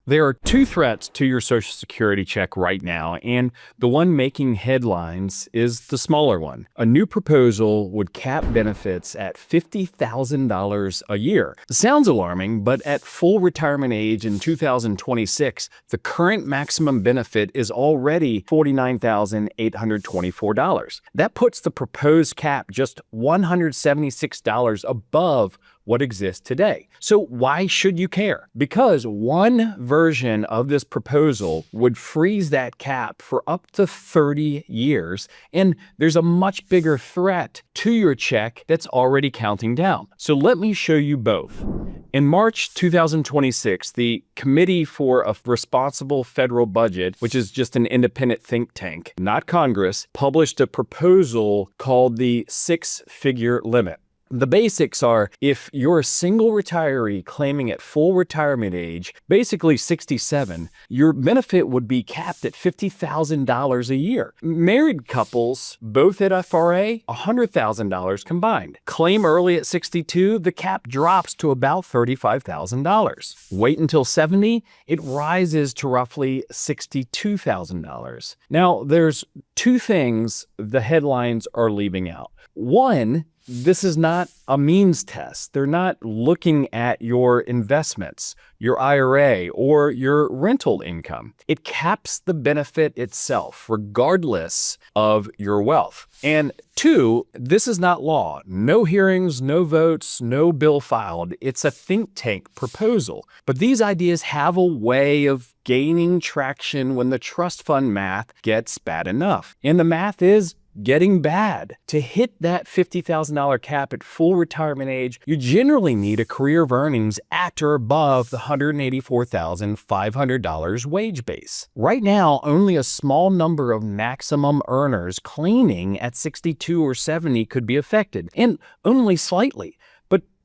There are two threats to your Social Security check right now, and the one making headlines is the smaller one. A new proposal would cap benefits at $50,000 a year. Sounds alarming, but at full retirement age in 2026, the current maximum benefit is already $49,824. That puts the proposed cap just $176 above what exists today. So why should you care? Because one version of this proposal would freeze that cap for up to 30 years, and there's a much bigger threat to your check that's already counting down. So let me show you both. In March 2026, the Committee for a Responsible Federal Budget, which is just an independent think tank, not Congress, published a proposal called the six-figure limit. The basics are, if you're a single retiree claiming at full retirement age, basically 67, your benefit would be capped at $50,000 a year. Married couples, both at FRA, $100,000 combined. Claim early at 62, the cap drops to about $35,000. Wait until 70, it rises to roughly $62,000. Now, there's two things the headlines are leaving out. One, this is not a means test. They're not looking at your investments, your IRA, or your rental income. It caps the benefit itself, regardless of your wealth. And two, this is not law. No hearings, no votes, no bill filed. It's a think tank proposal. But these ideas have a way of gaining traction when the trust fund math gets bad enough. And the math is getting bad. To hit that $50,000 cap at full retirement age, you generally need a career of earnings at or above the $184,500 wage base. Right now, only a small number of maximum earners claiming at 62 or 70 could be affected, and only slightly.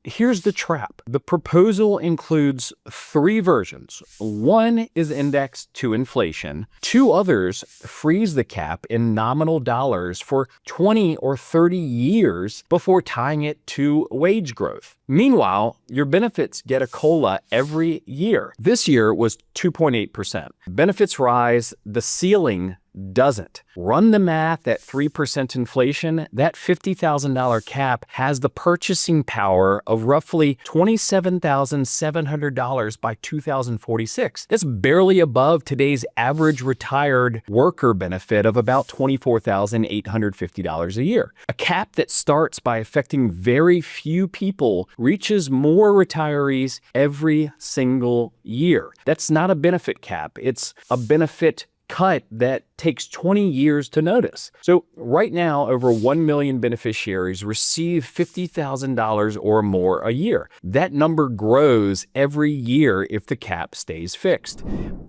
Here's the trap. The proposal includes three versions. One is indexed to inflation. Two others freeze the cap in nominal dollars for 20 or 30 years before tying it to wage growth. Meanwhile, your benefits get a COLA every year. This year was 2.8%. Benefits rise, the ceiling doesn't. Run the math at 3% inflation, that $50,000 cap has the purchasing power of roughly $27,700 by 2046. That's barely above today's average retired worker benefit of about $24,850 a year. A cap that starts by affecting very few people reaches more retirees every single year. That's not a benefit cap, it's a benefit cut that takes 20 years to notice. So right now, over 1 million beneficiaries receive $50,000 or more a year. That number grows every year if the cap stays fixed.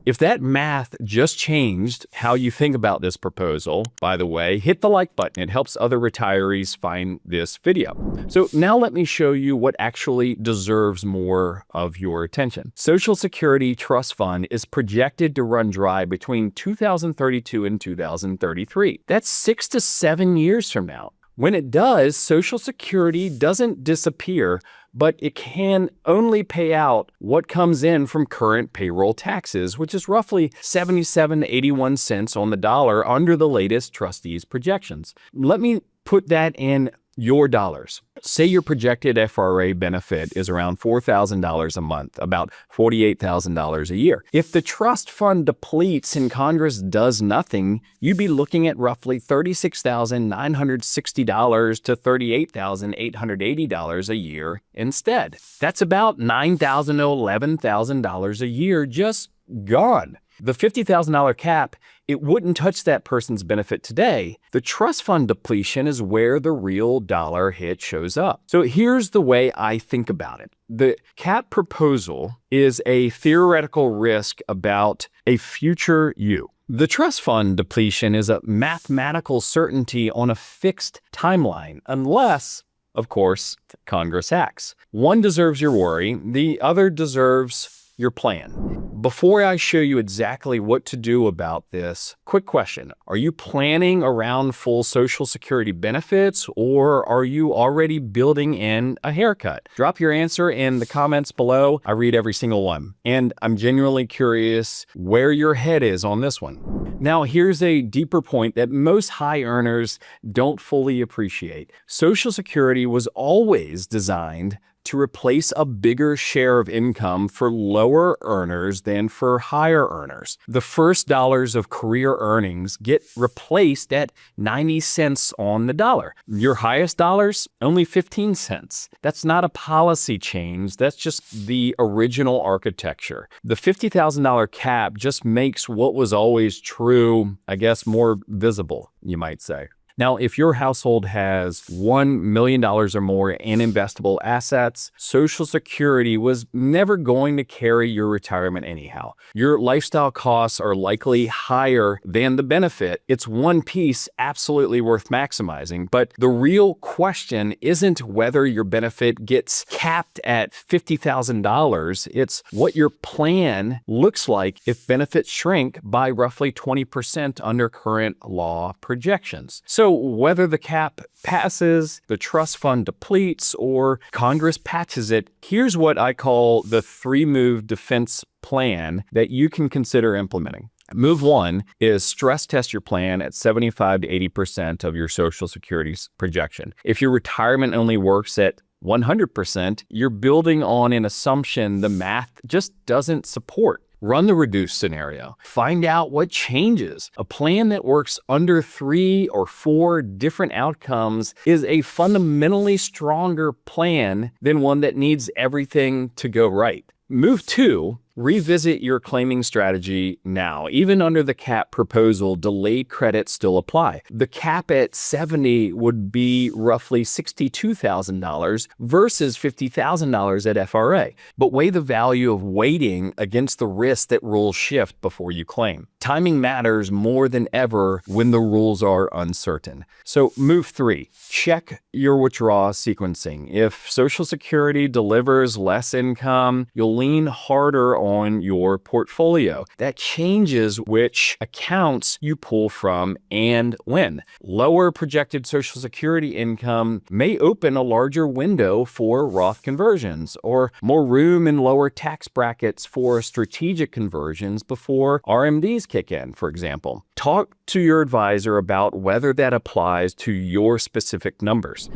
If that math just changed how you think about this proposal, by the way, hit the like button. It helps other retirees find this video. So now let me show you what actually deserves more of your attention. Social Security Trust Fund is projected to run dry between 2032 and 2033. That's 6 to 7 years from now. When it does, Social Security doesn't disappear, but it can only pay out what comes in from current payroll taxes, which is roughly 77 to 81 cents on the dollar under the latest trustees' projections. Let me put that in your dollars. Say your projected FRA benefit is around $4,000 a month, about $48,000 a year. If the trust fund depletes and Congress does nothing, you'd be looking at roughly $36,960 to $38,880 a year instead. That's about $9,000 to $11,000 a year just gone. The $50,000 cap, it wouldn't touch that person's benefit today. The trust fund depletion is where the real dollar hit shows up. So here's the way I think about it. The cap proposal is a theoretical risk about a future you. The trust fund depletion is a mathematical certainty on a fixed timeline, unless, of course, Congress acts. One deserves your worry, the other deserves your plan. Before I show you exactly what to do about this, quick question. Are you planning around full Social Security benefits, or are you already building in a haircut? Drop your answer in the comments below. I read every single one, and I'm genuinely curious where your head is on this one. Now, here's a deeper point that most high earners don't fully appreciate. Social Security was always designed to replace a bigger share of income for lower earners than for higher earners. The first dollars of career earnings get replaced at 90 cents on the dollar. Your highest dollars, only 15 cents. That's not a policy change, that's just the original architecture. The $50,000 cap just makes what was always true, I guess, more visible, you might say. Now, if your household has $1 million or more in investable assets, Social Security was never going to carry your retirement anyhow. Your lifestyle costs are likely higher than the benefit. It's one piece absolutely worth maximizing, but the real question isn't whether your benefit gets capped at $50,000. It's what your plan looks like if benefits shrink by roughly 20% under current law projections. So whether the cap passes, the trust fund depletes, or Congress patches it, here's what I call the three-move defense plan that you can consider implementing. Move 1 is stress test your plan at 75 to 80% of your Social Security's projection. If your retirement only works at 100%, you're building on an assumption the math just doesn't support. Run the reduced scenario. Find out what changes. A plan that works under 3 or 4 different outcomes is a fundamentally stronger plan than one that needs everything to go right. Move 2, revisit your claiming strategy now. Even under the cap proposal, delayed credits still apply. The cap at 70 would be roughly $62,000 versus $50,000 at FRA. But weigh the value of waiting against the risk that rules shift before you claim. Timing matters more than ever when the rules are uncertain. So move 3, check your withdrawal sequencing. If Social Security delivers less income, you'll lean harder on your portfolio. That changes which accounts you pull from and when. Lower projected Social Security income may open a larger window for Roth conversions, or more room in lower tax brackets for strategic conversions before RMDs kick in, for example. Talk to your advisor about whether that applies to your specific numbers.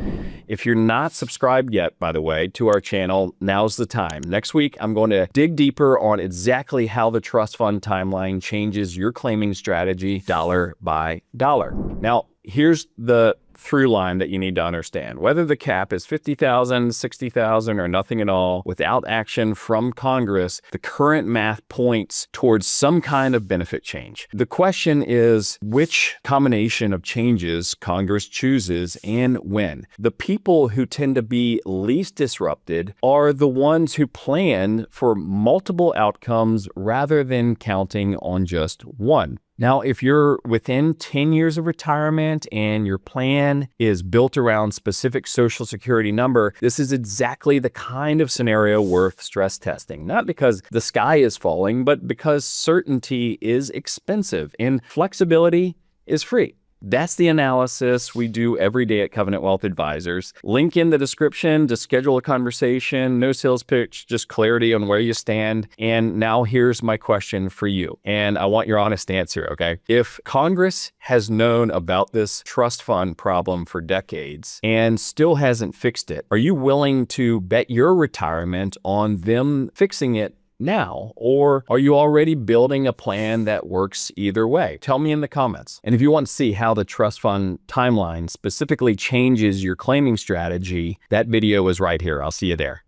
If you're not subscribed yet, by the way, to our channel, now's the time. Next week, I'm going to dig deeper on exactly how the trust fund timeline changes your claiming strategy dollar by dollar. Now, here's the through line that you need to understand. Whether the cap is $50,000, $60,000, or nothing at all, without action from Congress, the current math points towards some kind of benefit change. The question is which combination of changes Congress chooses and when. The people who tend to be least disrupted are the ones who plan for multiple outcomes rather than counting on just one. Now, if you're within 10 years of retirement and your plan is built around specific Social Security number, this is exactly the kind of scenario worth stress testing. Not because the sky is falling, but because certainty is expensive and flexibility is free. That's the analysis we do every day at Covenant Wealth Advisors. Link in the description to schedule a conversation. No sales pitch, just clarity on where you stand. And now here's my question for you. And I want your honest answer, okay? If Congress has known about this trust fund problem for decades and still hasn't fixed it, are you willing to bet your retirement on them fixing it now, or are you already building a plan that works either way? Tell me in the comments. And if you want to see how the trust fund timeline specifically changes your claiming strategy, that video is right here. I'll see you there.